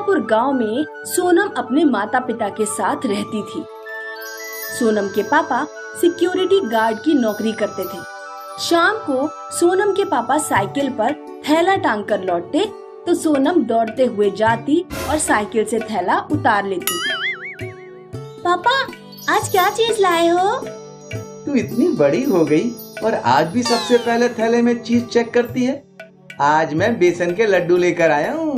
मीनापुर गांव में सोनम अपने माता पिता के साथ रहती थी। सोनम के पापा सिक्योरिटी गार्ड की नौकरी करते थे। शाम को सोनम के पापा साइकिल पर थैला टांग कर लौटते तो सोनम दौड़ते हुए जाती और साइकिल से थैला उतार लेती। पापा, आज क्या चीज लाए हो? तू इतनी बड़ी हो गई और आज भी सबसे पहले थैले में चीज चेक करती है। आज मैं बेसन के लड्डू लेकर आया हूँ।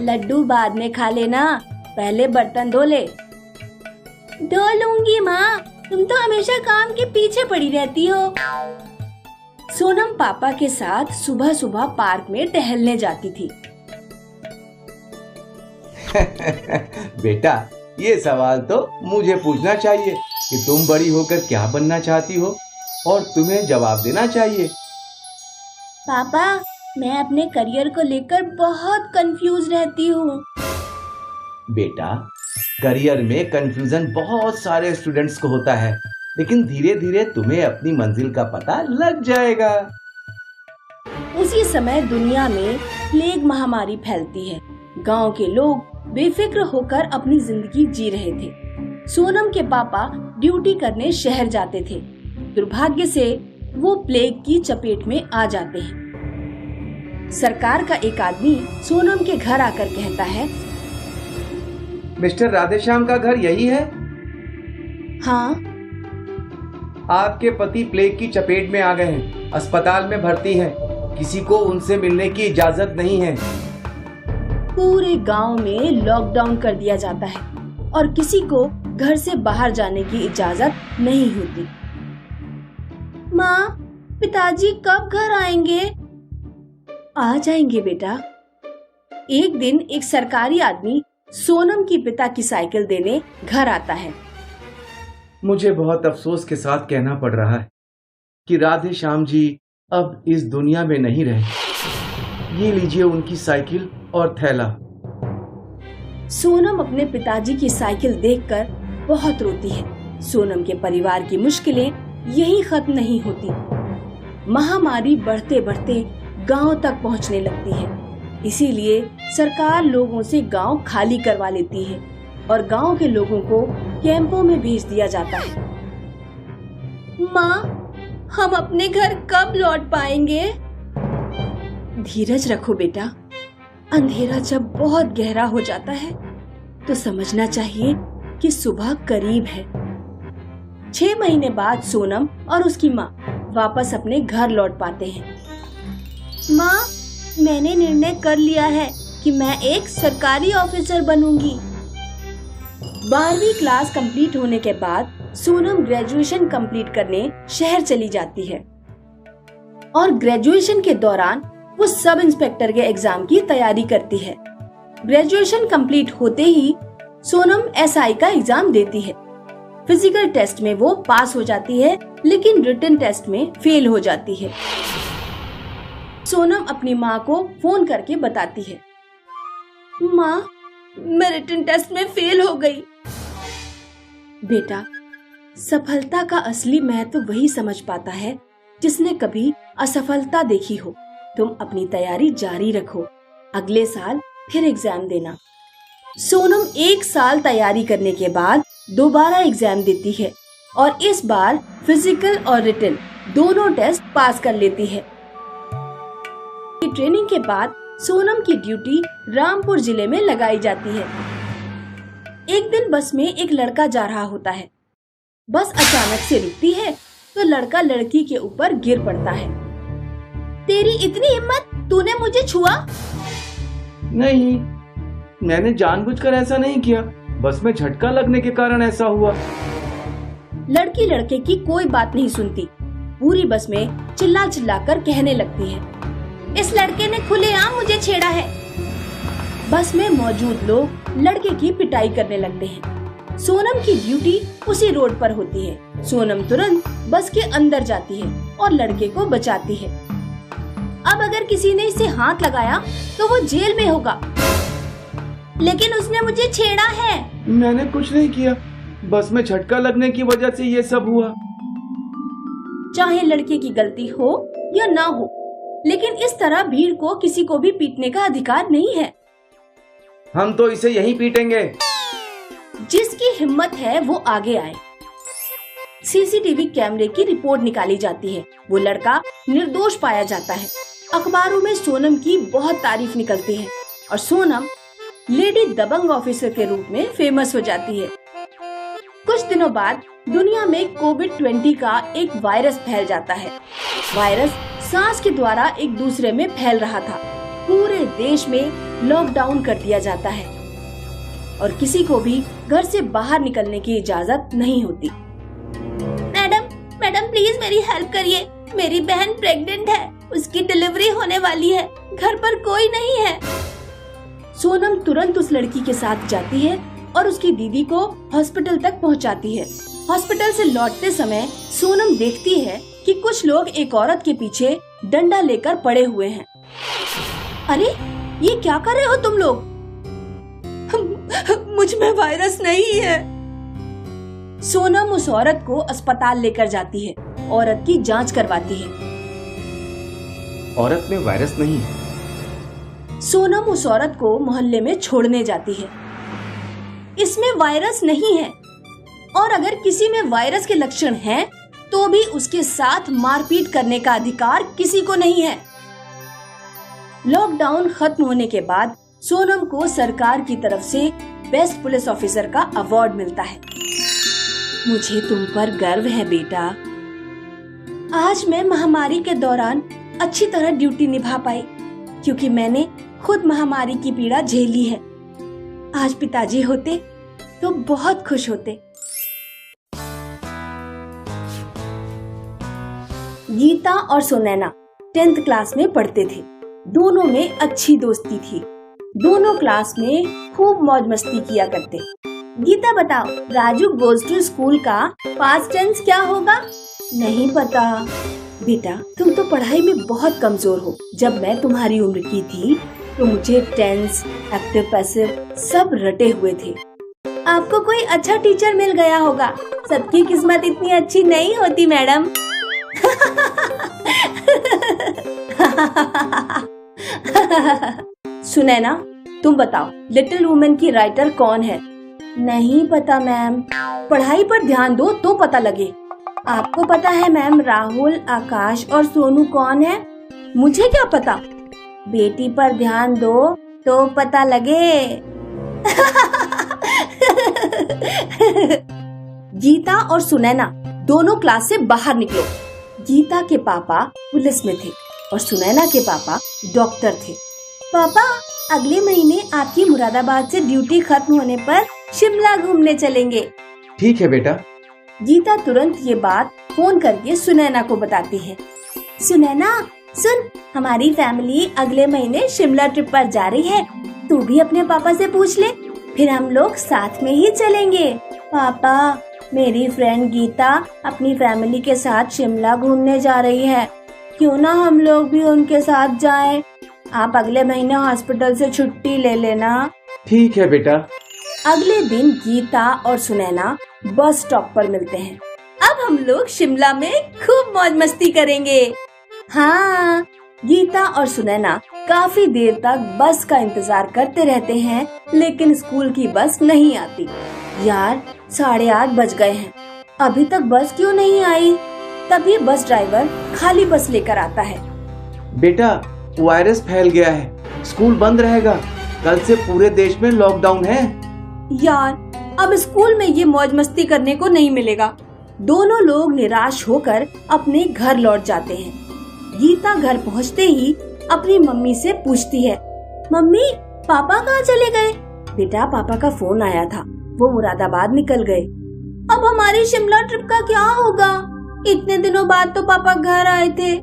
लड्डू बाद में खा लेना, पहले बर्तन धो ले। धो लूंगी माँ, तुम तो हमेशा काम के पीछे पड़ी रहती हो। सोनम पापा के साथ सुबह सुबह पार्क में टहलने जाती थी। बेटा, ये सवाल तो मुझे पूछना चाहिए कि तुम बड़ी होकर क्या बनना चाहती हो, और तुम्हें जवाब देना चाहिए। पापा, मैं अपने करियर को लेकर बहुत कंफ्यूज रहती हूँ। बेटा, करियर में कंफ्यूजन बहुत सारे स्टूडेंट्स को होता है, लेकिन धीरे धीरे तुम्हें अपनी मंजिल का पता लग जाएगा। उसी समय दुनिया में प्लेग महामारी फैलती है। गांव के लोग बेफिक्र होकर अपनी जिंदगी जी रहे थे। सोनम के पापा ड्यूटी करने शहर जाते थे। दुर्भाग्य से वो प्लेग की चपेट में आ जाते हैं। सरकार का एक आदमी सोनम के घर आकर कहता है, मिस्टर राधेश्याम का घर यही है? हाँ। आपके पति प्लेग की चपेट में आ गए हैं, अस्पताल में भर्ती हैं। किसी को उनसे मिलने की इजाजत नहीं है। पूरे गांव में लॉकडाउन कर दिया जाता है और किसी को घर से बाहर जाने की इजाजत नहीं होती। माँ, पिताजी कब घर आएंगे? आ जाएंगे बेटा। एक दिन एक सरकारी आदमी सोनम की पिता की साइकिल देने घर आता है। मुझे बहुत अफसोस के साथ कहना पड़ रहा है कि राधेश्याम जी अब इस दुनिया में नहीं रहे। ये लीजिए उनकी साइकिल और थैला। सोनम अपने पिताजी की साइकिल देखकर बहुत रोती है। सोनम के परिवार की मुश्किलें यहीं खत्म नहीं होती। महामारी बढ़ते बढ़ते गांव तक पहुंचने लगती है। इसीलिए सरकार लोगों से गांव खाली करवा लेती है और गांव के लोगों को कैंपों में भेज दिया जाता है। माँ, हम अपने घर कब लौट पाएंगे? धीरज रखो बेटा। अंधेरा जब बहुत गहरा हो जाता है तो समझना चाहिए कि सुबह करीब है। 6 महीने बाद सोनम और उसकी माँ वापस अपने घर लौट पाते हैं। माँ, मैंने निर्णय कर लिया है कि मैं एक सरकारी ऑफिसर बनूंगी। 12वीं क्लास कंप्लीट होने के बाद सोनम ग्रेजुएशन कंप्लीट करने शहर चली जाती है और ग्रेजुएशन के दौरान वो सब इंस्पेक्टर के एग्जाम की तैयारी करती है। ग्रेजुएशन कंप्लीट होते ही सोनम एसआई का एग्जाम देती है। फिजिकल टेस्ट में वो पास हो जाती है, लेकिन रिटन टेस्ट में फेल हो जाती है। सोनम अपनी माँ को फोन करके बताती है, माँ, मैं रिटन टेस्ट में फेल हो गई। बेटा, सफलता का असली महत्व वही समझ पाता है जिसने कभी असफलता देखी हो। तुम अपनी तैयारी जारी रखो, अगले साल फिर एग्जाम देना। सोनम 1 साल तैयारी करने के बाद दोबारा एग्जाम देती है और इस बार फिजिकल और रिटन दोनों टेस्ट पास कर लेती है। ट्रेनिंग के बाद सोनम की ड्यूटी रामपुर जिले में लगाई जाती है। एक दिन बस में एक लड़का जा रहा होता है। बस अचानक से रुकती है तो लड़का लड़की के ऊपर गिर पड़ता है। तेरी इतनी हिम्मत, तूने मुझे छुआ? नहीं, मैंने जानबूझकर ऐसा नहीं किया, बस में झटका लगने के कारण ऐसा हुआ। लड़की लड़के की कोई बात नहीं सुनती। पूरी बस में चिल्ला चिल्ला कर कहने लगती है, इस लड़के ने खुलेआम मुझे छेड़ा है। बस में मौजूद लोग लड़के की पिटाई करने लगते हैं। सोनम की ड्यूटी उसी रोड पर होती है। सोनम तुरंत बस के अंदर जाती है और लड़के को बचाती है। अब अगर किसी ने इसे हाथ लगाया तो वो जेल में होगा। लेकिन उसने मुझे छेड़ा है। मैंने कुछ नहीं किया, बस में झटका लगने की वजह से ये सब हुआ। चाहे लड़के की गलती हो या ना हो, लेकिन इस तरह भीड़ को किसी को भी पीटने का अधिकार नहीं है। हम तो इसे यहीं पीटेंगे। जिसकी हिम्मत है वो आगे आए। सीसीटीवी कैमरे की रिपोर्ट निकाली जाती है। वो लड़का निर्दोष पाया जाता है। अखबारों में सोनम की बहुत तारीफ निकलती है और सोनम लेडी दबंग ऑफिसर के रूप में फेमस हो जाती है। कुछ दिनों बाद दुनिया में कोविड-20 का एक वायरस फैल जाता है। वायरस सांस के द्वारा एक दूसरे में फैल रहा था। पूरे देश में लॉकडाउन कर दिया जाता है और किसी को भी घर से बाहर निकलने की इजाजत नहीं होती। मैडम प्लीज मेरी हेल्प करिए। मेरी बहन प्रेग्नेंट है, उसकी डिलीवरी होने वाली है, घर पर कोई नहीं है। सोनम तुरंत उस लड़की के साथ जाती है और उसकी दीदी को हॉस्पिटल तक पहुंचाती है। हॉस्पिटल से लौटते समय सोनम देखती है कि कुछ लोग एक औरत के पीछे डंडा लेकर पड़े हुए हैं। अरे ये क्या कर रहे हो तुम लोग? मुझ में वायरस नहीं है। सोनम उस औरत को अस्पताल लेकर जाती है। औरत की जांच करवाती है। औरत में वायरस नहीं है। सोनम उस औरत को मोहल्ले में छोड़ने जाती है। इसमें वायरस नहीं है और अगर किसी में वायरस के लक्षण हैं, तो भी उसके साथ मारपीट करने का अधिकार किसी को नहीं है। लॉकडाउन खत्म होने के बाद सोनम को सरकार की तरफ से बेस्ट पुलिस ऑफिसर का अवार्ड मिलता है। मुझे तुम पर गर्व है बेटा। आज मैं महामारी के दौरान अच्छी तरह ड्यूटी निभा पाई क्योंकि मैंने खुद महामारी की पीड़ा झेली है। आज पिताजी होते तो बहुत खुश होते। गीता और सुनैना 10th क्लास में पढ़ते थे। दोनों में अच्छी दोस्ती थी। दोनों क्लास में खूब मौज मस्ती किया करते। गीता बताओ, राजू गोज टू स्कूल का पास्ट टेंस क्या होगा? नहीं पता। बेटा तुम तो पढ़ाई में बहुत कमजोर हो। जब मैं तुम्हारी उम्र की थी तो मुझे टेंस, एक्टिव, पैसिव सब रटे हुए थे। आपको कोई अच्छा टीचर मिल गया होगा। सबकी किस्मत इतनी अच्छी नहीं होती मैडम। सुनैना तुम बताओ, लिटिल वुमेन की राइटर कौन है? नहीं पता मैम। पढ़ाई पर ध्यान दो तो पता लगे। आपको पता है मैम राहुल, आकाश और सोनू कौन है? मुझे क्या पता। बेटी पर ध्यान दो तो पता लगे। गीता और सुनैना दोनों क्लास से बाहर निकलो। गीता के पापा पुलिस में थे और सुनैना के पापा डॉक्टर थे। पापा अगले महीने आपकी मुरादाबाद से ड्यूटी खत्म होने पर शिमला घूमने चलेंगे। ठीक है बेटा। गीता तुरंत ये बात फोन करके सुनैना को बताती है। सुनैना सुन, हमारी फैमिली अगले महीने शिमला ट्रिप पर जा रही है। तू भी अपने पापा से पूछ ले, फिर हम लोग साथ में ही चलेंगे। पापा मेरी फ्रेंड गीता अपनी फैमिली के साथ शिमला घूमने जा रही है, क्यों ना हम लोग भी उनके साथ जाएं? आप अगले महीने हॉस्पिटल से छुट्टी ले लेना। ठीक है बेटा। अगले दिन गीता और सुनैना बस स्टॉप पर मिलते हैं। अब हम लोग शिमला में खूब मौज मस्ती करेंगे। हाँ, गीता और सुनैना काफी देर तक बस का इंतजार करते रहते हैं, लेकिन स्कूल की बस नहीं आती। यार 8:30 बज गए हैं, अभी तक बस क्यों नहीं आई? तभी बस ड्राइवर खाली बस लेकर आता है। बेटा वायरस फैल गया है, स्कूल बंद रहेगा। कल से पूरे देश में लॉकडाउन है। यार अब स्कूल में ये मौज मस्ती करने को नहीं मिलेगा। दोनों लोग निराश होकर अपने घर लौट जाते हैं। गीता घर पहुंचते ही अपनी मम्मी से पूछती है, मम्मी पापा कहाँ चले गए? बेटा पापा का फोन आया था, वो मुरादाबाद निकल गए। अब हमारी शिमला ट्रिप का क्या होगा? इतने दिनों बाद तो पापा घर आए थे।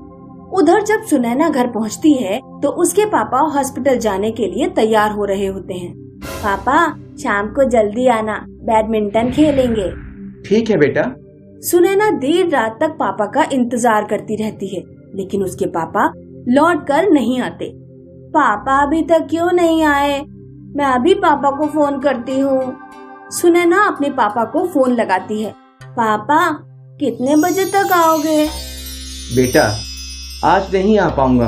उधर जब सुनैना घर पहुंचती है तो उसके पापा हॉस्पिटल जाने के लिए तैयार हो रहे होते हैं। पापा शाम को जल्दी आना, बैडमिंटन खेलेंगे। ठीक है बेटा। सुनैना देर रात तक पापा का इंतजार करती रहती है, लेकिन उसके पापा लौट कर नहीं आते। पापा अभी तक क्यों नहीं आए? मैं अभी पापा को फोन करती हूँ। सुनैना अपने पापा को फोन लगाती है। पापा कितने बजे तक आओगे? बेटा आज नहीं आ पाऊंगा,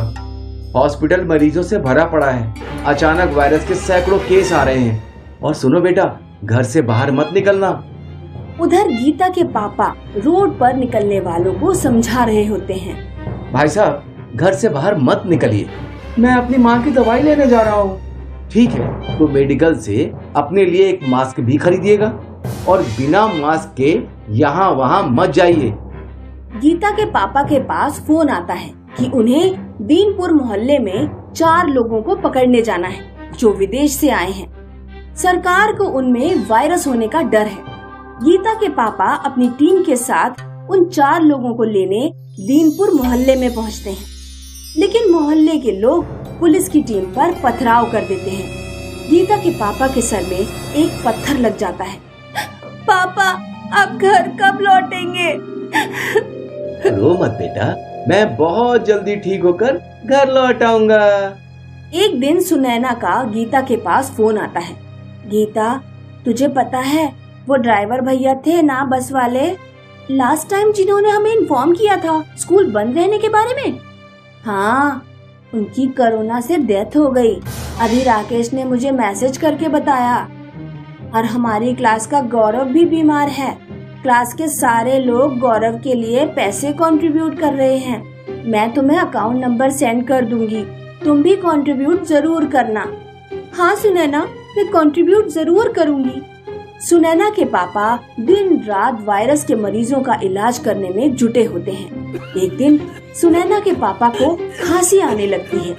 हॉस्पिटल मरीजों से भरा पड़ा है। अचानक वायरस के सैकड़ों केस आ रहे हैं। और सुनो बेटा, घर से बाहर मत निकलना। उधर गीता के पापा रोड पर निकलने वालों को समझा रहे होते हैं। भाई साहब, घर से बाहर मत निकलिए, मैं अपनी माँ की दवाई लेने जा रहा हूँ। ठीक है, तो मेडिकल से अपने लिए एक मास्क भी खरीदिएगा और बिना मास्क के यहाँ वहाँ मत जाइए। गीता के पापा के पास फोन आता है कि उन्हें दीनपुर मोहल्ले में 4 लोगों को पकड़ने जाना है जो विदेश से आए हैं। सरकार को उनमें वायरस होने का डर है। गीता के पापा अपनी टीम के साथ उन 4 लोगों को लेने दीनपुर मोहल्ले में पहुंचते हैं, लेकिन मोहल्ले के लोग पुलिस की टीम पर पथराव कर देते हैं। गीता के पापा के सर में एक पत्थर लग जाता है। पापा, आप घर कब लौटेंगे? रो मत बेटा, मैं बहुत जल्दी ठीक होकर घर लौट आऊंगा। एक दिन सुनैना का गीता के पास फोन आता है। गीता, तुझे पता है वो ड्राइवर भैया थे ना, बस वाले, लास्ट टाइम जिन्होंने हमें इन्फॉर्म किया था स्कूल बंद रहने के बारे में? हाँ, उनकी कोरोना से डेथ हो गई। अभी राकेश ने मुझे मैसेज करके बताया। और हमारी क्लास का गौरव भी बीमार है। क्लास के सारे लोग गौरव के लिए पैसे कंट्रीब्यूट कर रहे हैं। मैं तुम्हें अकाउंट नंबर सेंड कर दूंगी, तुम भी कंट्रीब्यूट जरूर करना। हाँ सुनैना, मैं कंट्रीब्यूट जरूर करूंगी। सुनैना के पापा दिन रात वायरस के मरीजों का इलाज करने में जुटे होते हैं। एक दिन सुनैना के पापा को खांसी आने लगती है।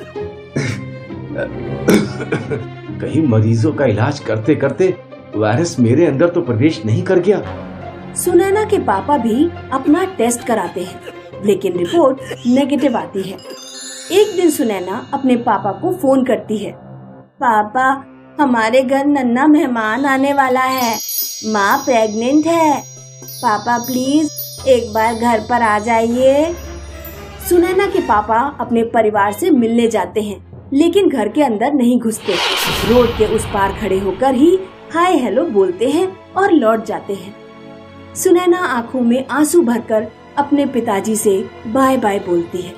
कहीं मरीजों का इलाज करते करते वायरस मेरे अंदर तो प्रवेश नहीं कर गया। सुनैना के पापा भी अपना टेस्ट कराते हैं, लेकिन रिपोर्ट नेगेटिव आती है। एक दिन सुनैना अपने पापा को फोन करती है। पापा, हमारे घर नन्हा मेहमान आने वाला है, माँ प्रेग्नेंट है। पापा प्लीज एक बार घर पर आ जाइए। सुनैना के पापा अपने परिवार से मिलने जाते हैं, लेकिन घर के अंदर नहीं घुसते। रोड के उस पार खड़े होकर ही हाय हेलो बोलते हैं और लौट जाते हैं। सुनैना आंखों में आंसू भरकर अपने पिताजी से बाय बाय बोलती है।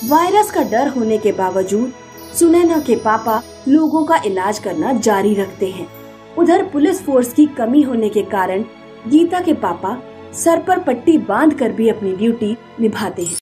वायरस का डर होने के बावजूद सुनैना के पापा लोगों का इलाज करना जारी रखते हैं। उधर पुलिस फोर्स की कमी होने के कारण गीता के पापा सर पर पट्टी बांधकर भी अपनी ड्यूटी निभाते हैं।